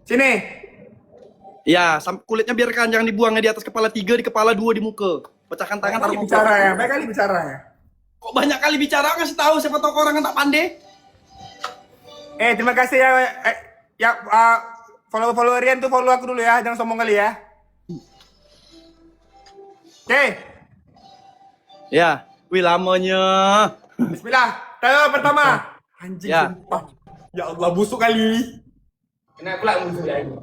Sini. Ya, kulitnya biarkan, jangan dibuangnya di atas kepala 3, di kepala 2, di muka. Pecahkan tangan, Banyak taruh kali muka. bicara ya, banyak kali bicara ya. Kok banyak kali bicara, ngasih tahu siapa tahu orang yang tak pandai. Terima kasih ya. Follow Rian tuh follow aku dulu ya, jangan sombong kali ya. Oke, Ya, wih lamanya. Bismillah. Tayo pertama. Anjing Ya. sumpah. Ya Allah busuk kali. Kena pula musuh ya ini.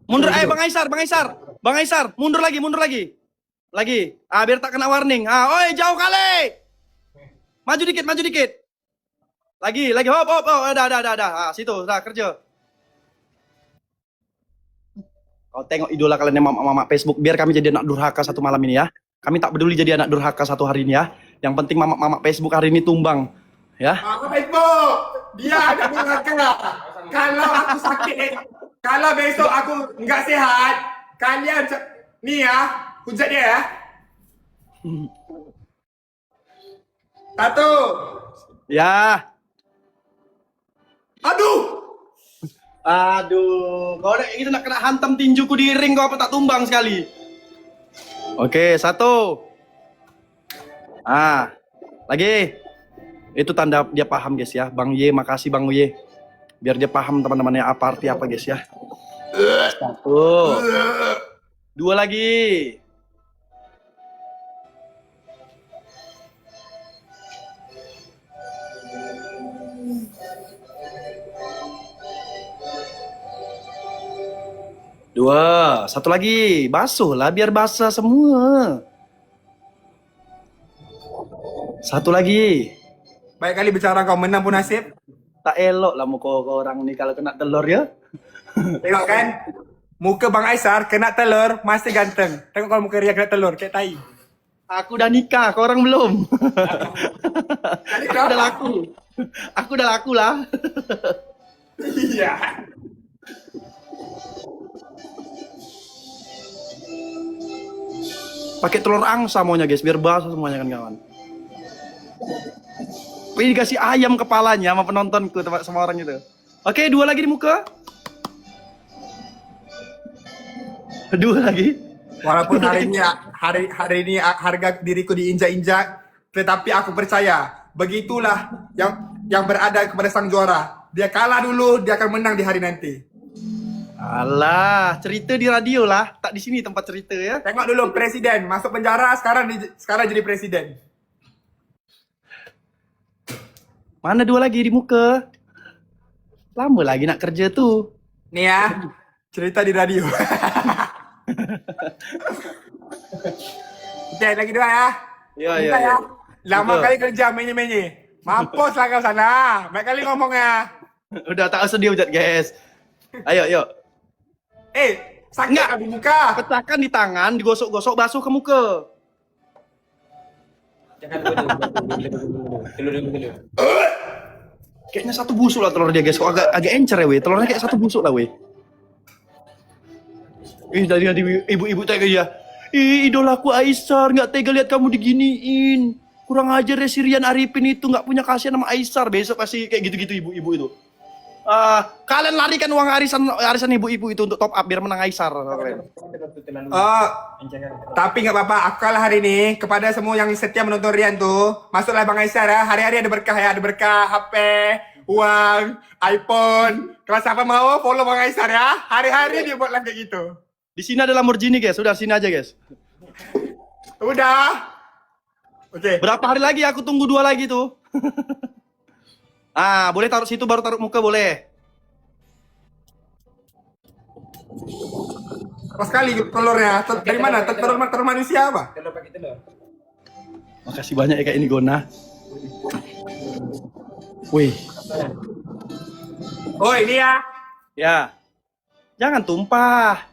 Mundur, Bang Aisar, Bang Aisar, mundur lagi. Lagi. Biar tak kena warning. Oi, jauh kali. Maju dikit. Lagi, hop. Oh, ada. Situ, udah kerja. Kau tengok idola kalian yang mama Facebook, biar kami jadi anak durhaka satu malam ini ya. Kami tak peduli jadi anak durhaka satu hari ini ya. Yang penting mama Facebook hari ini tumbang. Ya. Mama Facebook, dia ada durhaka. Kalau aku sakit, kalau besok aku nggak sehat, kalian nih ya, hujat dia ya. Satu. Ya. Aduh, kau udah gitu nak kena hantam tinjuku di ring, kau apa tak tumbang sekali. Oke, 1. Lagi. Itu tanda dia paham guys ya. Bang Y, makasih Bang Y. Biar dia paham teman-temannya apa arti apa guys ya. 1. 2 lagi. Dua, 1 lagi, basuh lah biar basah semua. 1 lagi. Baik kali bicara kau menang pun nasib. Tak elok lah muka orang nih kalau kena telur ya. Tengok kan, muka Bang Aisar kena telur masih ganteng. Tengok kalau muka Ria kena telur kayak tai. Aku udah nikah, kau orang belum. Kali Aku udah laku. Aku udah laku lah. Iya. Pakai telur angsa maunya guys, biar basah semuanya kan kawan. Ini dikasih ayam kepalanya sama penontonku sama orang itu. Oke, 2 lagi di muka. 2 lagi. Walaupun hari ini harga diriku diinjak-injak, tetapi aku percaya begitulah yang berada kepada sang juara. Dia kalah dulu, dia akan menang di hari nanti. Alah, cerita di radio lah, tak di sini tempat cerita ya. Tengok dulu presiden masuk penjara, sekarang jadi presiden. Mana 2 lagi di muka? Lama lagi nak kerja tuh. Nih ya, cerita di radio. Oke, lagi 2 ya. Iya. Ya. Lama Betul. kali kerja menye-menye. Mampus lah kau sana. Banyak kali ngomongnya. Udah tak sedih hujat guys. Ayo. Sakit Enggak. di muka. Pecahkan di tangan, digosok-gosok, basuh ke muka. Kayaknya 1 busuk lah telur dia guys. Kok agak encer ya weh. Telurnya kayak 1 busuk lah weh. Tadi ibu-ibu tega ya. Idolaku Aisar, nggak tega lihat kamu diginiin. Kurang ajar ya si Rian Arifin itu, nggak punya kasihan sama Aisar. Besok pasti kayak gitu-gitu ibu-ibu itu. Kalian larikan uang arisan ibu-ibu itu untuk top up biar menang Aisar. Tapi nggak apa-apa. Aku kalah hari ini. Kepada semua yang setia menonton Rian tuh, masuklah Bang Aisar ya. Hari-hari ada berkah ya. Ada berkah HP, uang, iPhone. Kalau siapa mau follow Bang Aisar ya. Hari-hari dia buat live kayak gitu. Di sini ada Lamborghini guys. Udah sini aja guys. Udah. Oke. Berapa hari lagi aku tunggu 2 lagi tuh. Boleh taruh situ baru taruh muka boleh. Apa sekali telurnya? Dari mana? Telur manusia apa? Makasih banyak ya kayak ini Gona. Wih. Oh ini ya. Ya. Jangan tumpah.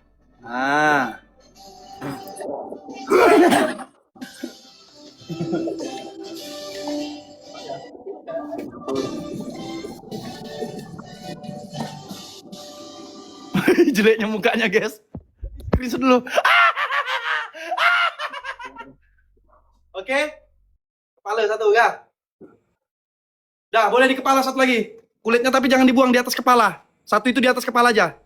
Jeleknya mukanya guys. Screenshot dulu. Oke. Kepala 1 ya. Dah, boleh di kepala 1 lagi. Kulitnya tapi jangan dibuang di atas kepala. 1 itu di atas kepala aja.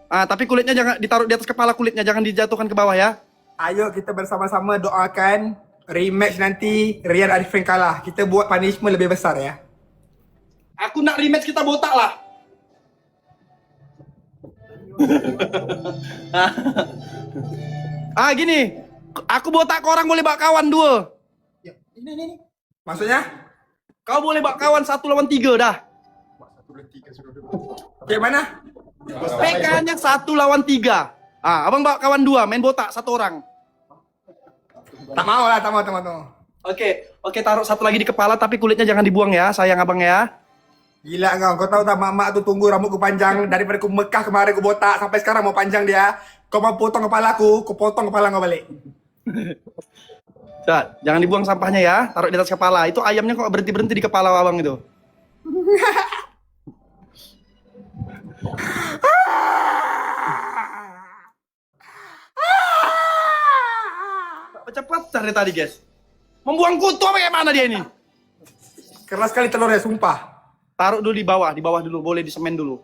Tapi kulitnya jangan ditaruh di atas kepala, kulitnya jangan dijatuhkan ke bawah ya. Ayo kita bersama-sama doakan rematch nanti Rian Arifin kalah. Kita buat punishment lebih besar ya. Aku nak rematch, kita botak lah. Gini. Aku botak, kau orang boleh bak kawan 2. Ya, ini. Maksudnya? Kau boleh bak kawan 1 lawan 3 dah. Oke, mana? PK-nya 1 lawan 3. Abang bak kawan 2, main botak 1 orang. Tak mau lah, tak mau. Oke, taruh 1 lagi di kepala, tapi kulitnya jangan dibuang ya, sayang abang ya. Gila kau tahu tak mak tuh tunggu rambutku panjang daripada ku Mekah kemarin ku botak sampai sekarang mau panjang dia. Kau mau potong kepalaku, ku potong kepala kau balik. Jangan dibuang sampahnya ya, taruh di atas kepala. Itu ayamnya kok berhenti di kepala abang itu. Cepat dari tadi guys. Membuang kutu apa kayak mana dia ini? Keras sekali telurnya, sumpah. Taruh dulu di bawah dulu, boleh di semen dulu.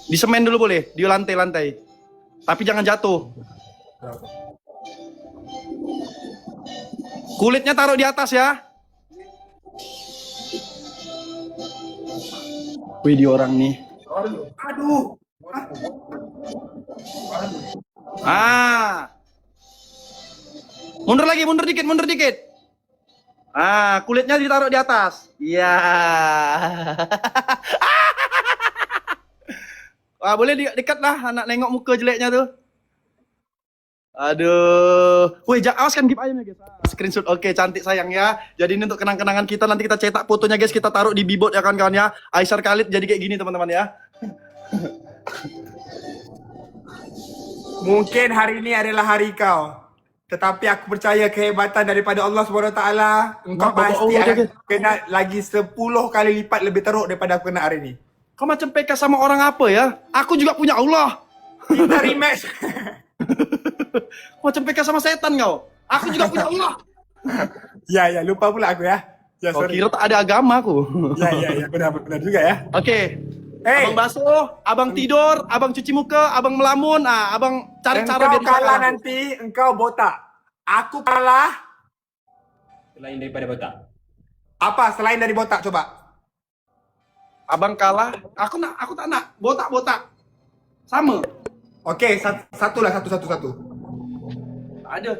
Di semen dulu boleh, di lantai-lantai. Tapi jangan jatuh. Kulitnya taruh di atas ya. Wih, di orang nih. Aduh. Mundur dikit. Kulitnya ditaruh di atas. Iya. Boleh dekat lah, anak nengok muka jeleknya tuh. Aduh. Wih, awas kan gip ayamnya guys. Screenshot. Oke, cantik sayang ya. Jadi ini untuk kenang-kenangan kita, nanti kita cetak fotonya guys, kita taruh di bibot ya kawan-kawan ya. Aisar Khalid jadi kayak gini teman-teman ya. Mungkin hari ini adalah hari kau. Tetapi aku percaya kehebatan daripada Allah SWT. Engkau pasti akan kena lagi 10 kali lipat lebih teruk daripada aku kena hari ini. Kau macam PK sama orang apa ya? Aku juga punya Allah. Kita rematch. Macam PK sama setan kau. Aku juga punya Allah. Ya, lupa pula aku ya. Ya, Kau sorry. kira tak ada agama aku. Ya, benar juga ya. Oke. Hey, Abang basuh, abang tidur, abang cuci muka, abang melamun, abang cari cara engkau biar kalah bisa nanti, engkau botak. Aku kalah. Selain daripada botak. Apa selain dari botak coba? Abang kalah, aku tak nak botak. Sama. Oke, satu. Tak ada.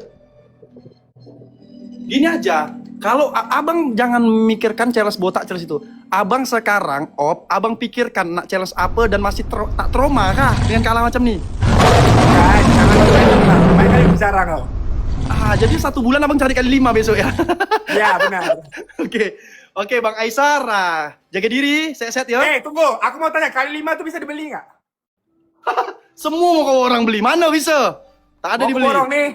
Gini aja, kalau abang jangan mikirkan challenge botak challenge itu. Abang sekarang, abang pikirkan nak challenge apa dan masih tak trauma kah dengan kalah macam ni? Jangan banyak kali bicara kau. Jadi 1 bulan abang cari kali 5 besok ya. Ya, benar. Oke, Bang Aisar, jaga diri, sehat-sehat ya. Tunggu, aku mau tanya, kali 5 tuh bisa dibeli nggak? Semua mau kau orang beli, mana bisa? Tak ada dibeli. Borong nih.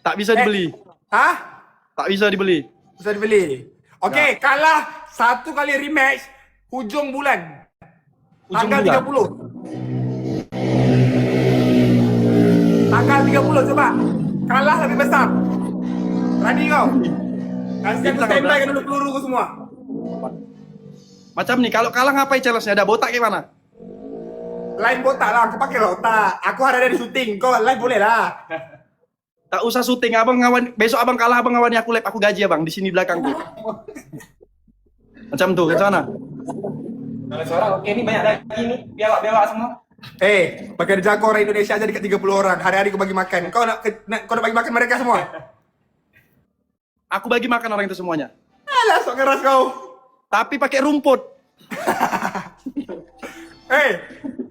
Tak bisa dibeli. Hah? Tak bisa dibeli. Bisa dibeli. Oke, kalah 1 kali rematch hujung bulan. Tanggal 30. Tanggal 30 coba. Kalah lebih besar. Ready kau? Kasih aku standby kan dulu peluruku semua. Macam nih, kalau kalah ngapain challenge-nya? Ada botak gimana? Lain botak lah, aku pakai otak. Aku ada di syuting, kau live boleh lah. Tak usah syuting, abang ngawan. Besok abang kalah, abang ngawani aku live, aku gaji abang di sini belakang tuh. Macam tuh, ke sana. Kalau seorang oke nih banyak lagi nih biawak semua. Pekerja kau orang Indonesia aja dekat 30 orang. Hari-hari aku bagi makan. Kau nak bagi makan mereka semua? Aku bagi makan orang itu semuanya. Alah, sok keras kau. Tapi pakai rumput.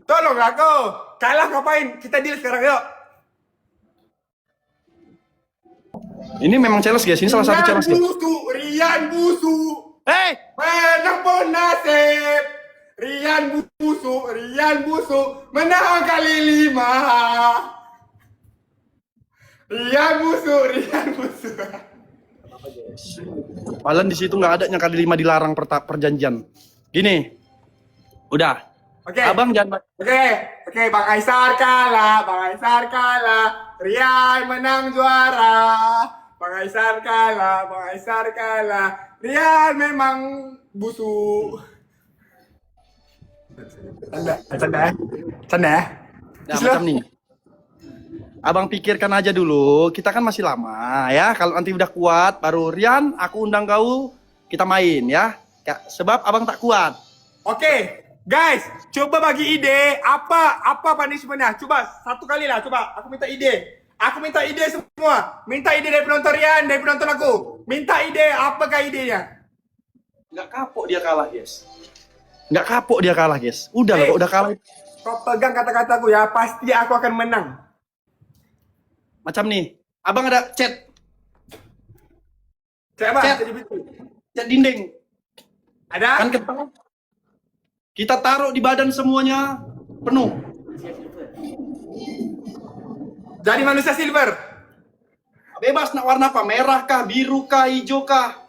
Tolonglah kau. Kalah ngapain? Kita deal sekarang yuk. Ini memang challenge guys, ini salah satu challenge guys. Rian Busu. Menang pun nasib. Rian Busu menang kali 5. Rian Busu. Palan di situ nggak ada yang kali 5 dilarang perjanjian. Gini, udah. Oke. Abang jangan. Oke, Bang Aisar kalah. Rian menang juara. Bang Aisar kalah. Rian memang busuk. Canda ya. Nah, macam nih. Abang pikirkan aja dulu, kita kan masih lama ya. Kalau nanti udah kuat, baru Rian, aku undang kau, kita main ya. Sebab abang tak kuat. Oke, guys, coba bagi ide apa punishment-nya. Coba satu kali lah, coba. Aku minta ide. Aku minta ide semua. Minta ide dari penonton Rian, dari penonton aku. Minta ide, apakah idenya? Nggak kapok dia kalah, guys. Nggak kapok dia kalah, guys. Udah lah, udah kalah. Kau pegang kata-kataku ya, pasti aku akan menang. Macam nih, abang ada chat Coba, Chat. chat dinding. ada? Kan kita taruh di badan semuanya penuh. Jadi manusia silver. Bebas nak warna apa? Merah kah, biru kah, hijau kah?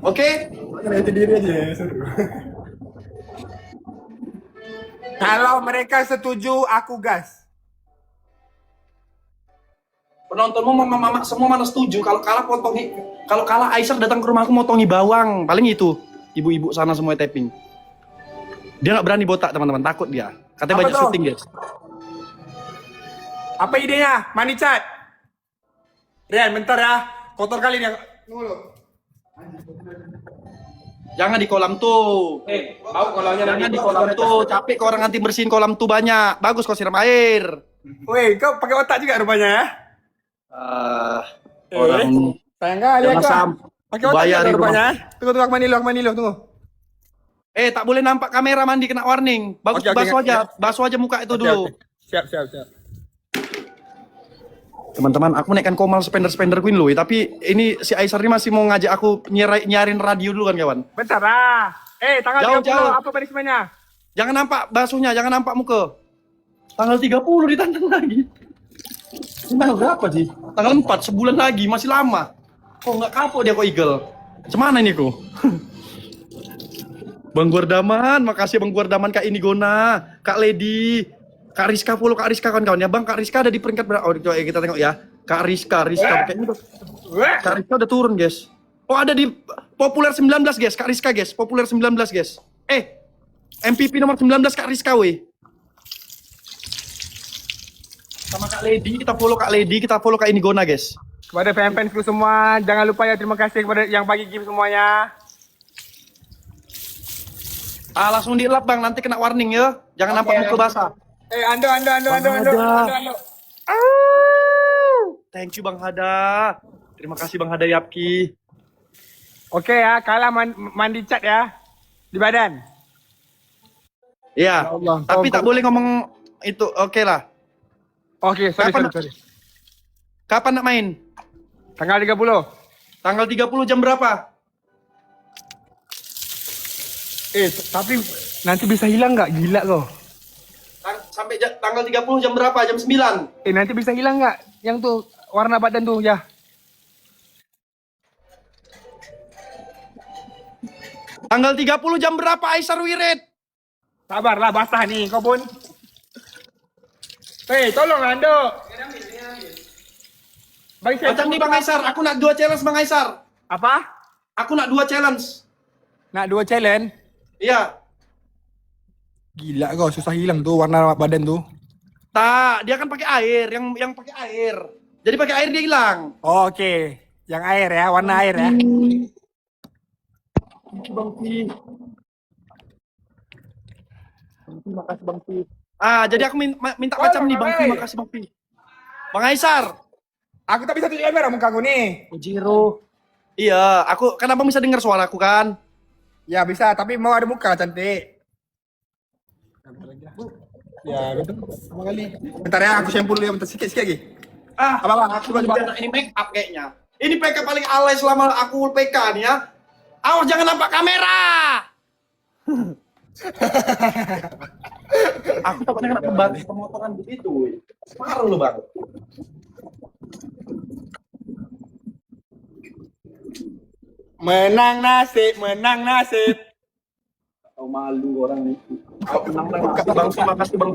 Oke? Itu diri aja, seru. Kalau mereka setuju, aku gas. Penontonmu mama semua mana setuju? Kalau kalah potongi, kalau kalah Aisyah datang ke rumahku motongi bawang, paling itu. Ibu-ibu sana semua tapping. Dia nggak berani botak teman-teman, takut dia. Katanya Apa banyak tuh? syuting guys. Apa idenya? Money chat. Rian, bentar ya. Kotor kali nih. Tunggu lu. Jangan di kolam tuh. Bau kolonnya Jangan di kolam tuh. Capek kau orang nanti bersihin kolam tuh banyak. Bagus kau siram air. Woi, kau pakai otak juga rupanya ya? Orang Sayang kali ya jangan kau. sam- Pakai otak bayar juga di rupanya. Tunggu, aku mandi lu, tunggu. tak boleh nampak kamera mandi kena warning. Bagus Oke, basuh oke. basuh aja muka itu Oke, dulu. oke. Siap. Teman-teman, aku naikkan Komal spender Queen loh, tapi ini si Aisyah ini masih mau ngajak aku nyarin radio dulu kan kawan. Bentar ah. Tanggal 30 Jauh. apa punishment-nya? Jangan nampak basuhnya, jangan nampak muka. Tanggal 30 ditantang lagi. Ini tanggal berapa sih? Tanggal 4, sebulan lagi, masih lama. Kok nggak kapok dia kok Eagle? Cemana ini kok? Bang Guardaman, makasih Bang Guardaman, Kak Inigona, Kak Lady, Kak Rizka, follow Kak Rizka kawan-kawan ya. Bang, Kak Rizka ada di peringkat berapa? Oh, coba kita tengok ya. Kak Rizka, kayaknya Kak Rizka udah turun, guys. Oh, ada di populer 19, guys. Kak Rizka, guys. Populer 19, guys. MVP nomor 19 Kak Rizka, weh. Sama Kak Lady, kita follow Kak Lady, kita follow Kak Inigona, guys. Kepada fans-fansku semua, jangan lupa ya, terima kasih kepada yang bagi gift semuanya. Langsung di-lap, Bang. Nanti kena warning ya. Jangan nampak muka basah. Ando. Thank you, Bang Hada. Terima kasih, Bang Hada Yapki. Oke ya, kalah mandi cat ya. Di badan. Iya, Allah. tapi tak boleh ngomong itu. Oke lah. Oke, sorry. Kapan nak main? Tanggal 30. Tanggal 30 jam berapa? Tapi nanti bisa hilang nggak? Gila kau. Sampai tanggal 30 jam berapa? Jam 9. Nanti bisa hilang nggak? Yang tuh warna badan tuh ya. Tanggal 30 jam berapa Aisyah Wirid? Sabarlah, basah nih kau pun. Tolong Ando. Bagi saya. Macam nih Bang Aisar, aku nak 2 challenge Bang Aisar. Apa? Aku nak 2 challenge. Nak 2 challenge? Iya. Gila kau, susah hilang tuh warna badan tuh. Tak, dia kan pakai air, yang pakai air. Jadi pakai air dia hilang. Oke. Yang air ya, warna air ya. Bang Pi. Makasih Bang Pi. Jadi aku minta macam nih Bang Pi, makasih Bang Pi. Bang Aisar. Aku tak bisa tunjuk kamera muka aku nih. Ojiro. Iya, aku kan abang bisa dengar suaraku kan? Ya bisa, tapi mau ada muka cantik. Ya betul. Sama kali. Bentar ya, aku shampoo dulu ya, bentar sikit lagi. Apa? Coba. Ini make up kayaknya. Ini PK paling alay selama aku PK nih ya. Awas jangan nampak kamera. Aku takutnya kena pemotongan begitu. Parah lu Bang. Menang nasib. Tahu malu orang nih. Menang makasih Bang.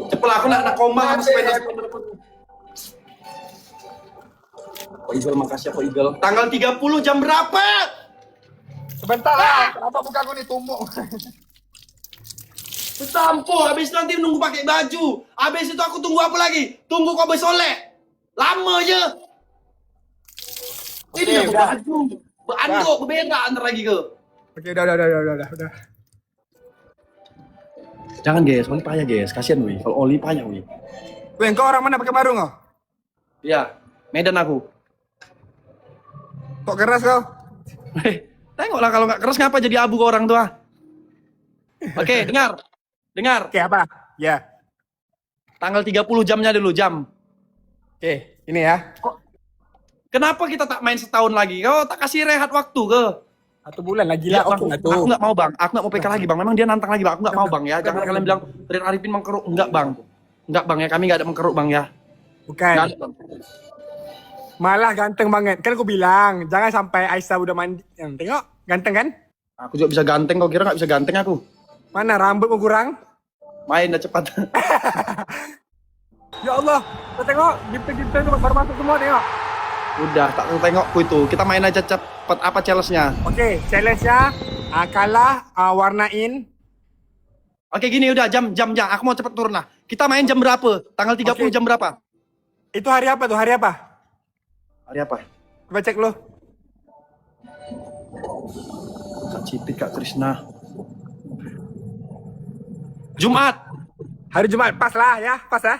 Cepet lah, aku nak koma sama sepeda. Kok Eagle, makasih ya Kok Eagle. Tanggal 30 jam berapa? Bentar lah, kenapa muka aku nih tumbuk? Sampo, habis nanti nunggu pakai baju. Habis itu aku tunggu apa lagi? Tunggu kau bersolek. Lama je. Ini aku udah. baju. Beranduk, berbeda antar lagi ke. Oke, udah. Jangan guys, Oli payah guys. Kasian wih. Kalau Oli payah wih. Weh, kau orang mana pakai baru kau? Iya, Medan aku. Kok keras kau? Tengoklah kalau nggak keras ngapa jadi abu ke orang tua. Oke, dengar. Oke, apa? Ya. Tanggal 30 jamnya dulu, jam. Oke, ini ya. Kenapa kita tak main setahun lagi? Kau tak kasih rehat waktu ke? 1 bulan lagi Ya, lah. bang, Oke lah aku tuh. nggak mau bang, aku nggak mau PK lagi bang. Memang dia nantang lagi bang, aku nggak mau bang ya. Jangan kalian bilang Rian Arifin mengkeruk, enggak bang. Enggak bang ya, kami nggak ada mengkeruk bang ya. Bukan. Nggak ada, bang. Malah ganteng banget. Kan aku bilang, jangan sampai Aisyah udah mandi. Tengok, ganteng kan? Aku juga bisa ganteng, kau kira nggak bisa ganteng aku? Mana rambutmu kurang? Main dah cepat. Ya Allah, kau tengok, gipter-gipter itu baru masuk semua, tengok. Udah, tak tengokku itu. Kita main aja cepat. Apa challenge-nya? Oke, challenge-nya kalah warnain. Oke gini udah jam. Aku mau cepet turun lah. Kita main jam berapa? Tanggal 30 Oke. jam berapa? Itu hari apa tuh? Hari apa? Hari apa? Coba cek lu. Kak Cipit, Kak Krisna. Jumat. Hari Jumat, pas lah ya, pas ya.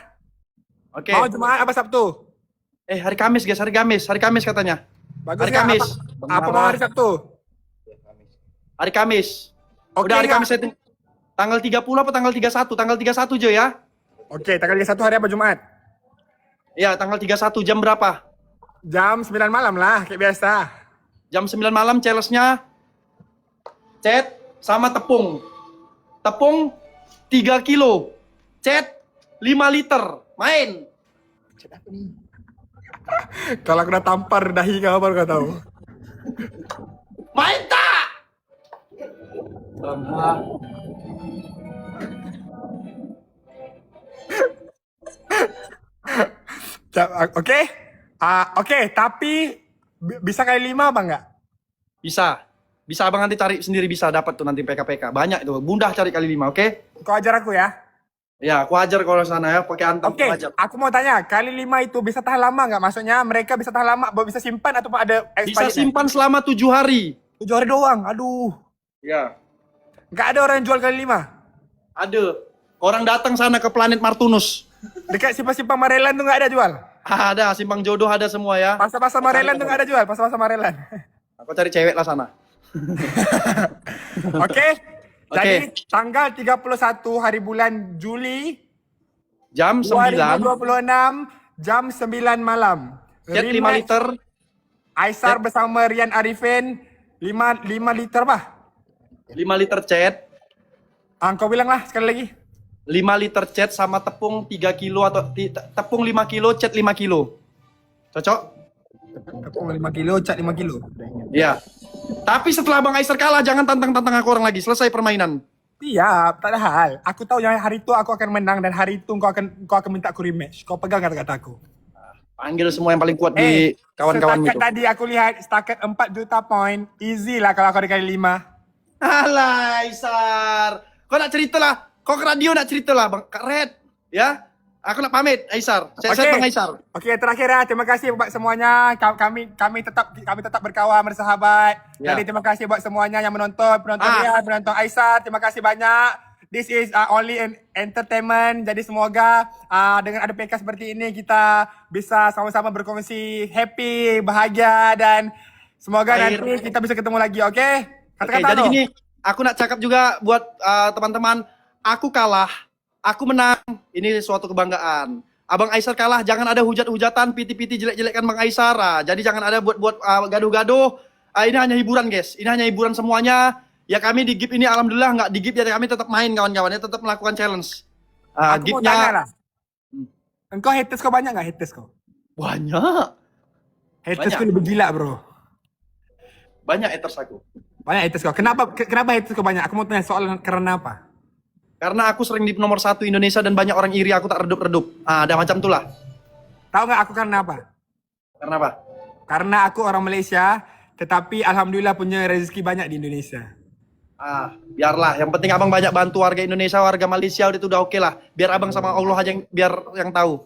Oke. Mau Jumat apa Sabtu? Hari Kamis guys, hari Kamis katanya. Bagus Hari nggak? Kamis. Apa mau hari Sabtu? Hari Kamis. Oke, Udah hari nggak? Kamis setting. Tanggal 30 apa tanggal 31? Tanggal 31 aja ya. Oke, tanggal 1 hari apa Jumat? Iya, tanggal 31 jam berapa? Jam 9 malam lah, kayak biasa. Jam 9 malam challenge-nya cet sama tepung. Tepung 3 kilo. Cet 5 liter. Main. Kalau aku udah tampar dahi kau baru kau tahu. Main tak? Oke? Oke, tapi bisa kali 5 apa enggak? Bisa. Bisa abang nanti cari sendiri bisa dapat tuh nanti PK-PK. Banyak itu. Mudah cari kali 5, oke? Kau ajar aku ya. Ya, aku ajar kalau sana ya, pakai antam Oke, aku ajar. aku mau tanya, kali 5 itu bisa tahan lama nggak? Maksudnya mereka bisa tahan lama, bisa simpan atau ada Bisa expired-nya? simpan selama 7 hari. 7 hari doang, aduh. Ya. Nggak ada orang yang jual kali 5. Ada. Orang datang sana ke planet Martunus. Dekat simpang-simpang Marelan tuh nggak ada jual. Ada, simpang jodoh ada semua ya. Pasar-pasar Marelan tuh nggak ada jual, pasar-pasar Marelan. Aku cari cewek lah sana. Oke? Jadi Oke. tanggal 31 hari bulan Juli Jam 9. 2026 jam 9 malam. Jet 5 Rematch liter. Aisar bersama Rian Arifin 5 liter bah. 5 liter cet. Kau bilang lah sekali lagi. 5 liter cet sama tepung 3 kilo atau tepung 5 kilo, cet 5 kilo. Cocok? Tepung 5 kilo, cat 5 kilo. Iya. Tapi setelah Bang Aisyar kalah, jangan tantang-tantang aku orang lagi. Selesai permainan. Iya, tak ada hal. Aku tahu yang hari itu aku akan menang dan hari itu kau akan minta aku rematch. Kau pegang kata-kata aku. Panggil semua yang paling kuat di kawan-kawan setakat itu. tadi aku lihat setakat 4 juta poin. Easy lah kalau kau dikali 5. Alah, Aisyar. Kau nak cerita lah. Kau ke radio nak cerita lah, Bang Kak Red. Ya? Aku nak pamit, Aisyar. Sehat-sehat, Bang Aisyar. Oke, terakhir ya. Terima kasih buat semuanya. Kami tetap berkawan bersahabat. Ya. Jadi terima kasih buat semuanya yang menonton Rian, menonton Aisyah. Terima kasih banyak. This is only an entertainment. Jadi semoga dengan ada PK seperti ini kita bisa sama-sama berkongsi happy, bahagia dan semoga Akhir. nanti kita bisa ketemu lagi. Oke? Oke, Kata-kata jadi lo. gini, aku nak cakap juga buat teman-teman, aku kalah, aku menang, ini suatu kebanggaan. Abang Aisyar kalah, jangan ada hujat-hujatan, piti-piti jelek-jelekkan Bang Aisyar. Jadi jangan ada buat gaduh-gaduh. Ini hanya hiburan guys, ini hanya hiburan semuanya. Ya kami di GIP ini alhamdulillah nggak di GIP, ya kami tetap main kawan-kawannya, tetap melakukan challenge. Aku mau tanya GIP-nya lah. Engkau haters kau banyak nggak haters kau? banyak, Haters Banyak. kau lebih gila bro. banyak haters aku. Banyak haters kau. Kenapa haters kau banyak? Aku mau tanya soal karena apa? Karena aku sering di nomor 1 Indonesia dan banyak orang iri aku tak redup-redup. Ada macam itulah. Tahu nggak aku karena apa? Karena apa? Karena aku orang Malaysia, tetapi alhamdulillah punya rezeki banyak di Indonesia. Biarlah. Yang penting abang banyak bantu warga Indonesia, warga Malaysia itu udah oke lah. Biar abang sama Allah aja biar yang tahu.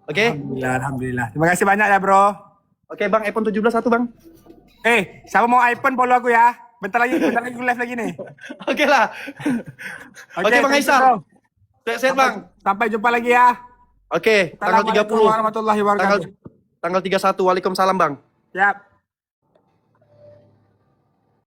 Oke? Alhamdulillah. Terima kasih banyak ya bro. Oke bang, iPhone 17 satu bang. Siapa mau iPhone follow aku ya. Bentar lagi gue live lagi nih. Oke lah. Oke bang thank you, Aisar. bro. Sehat bang. Sampai jumpa lagi ya. Oke, tanggal 30. Assalamualaikum warahmatullahi wabarakatuh. Tanggal 31. Waalaikumsalam bang. Siap.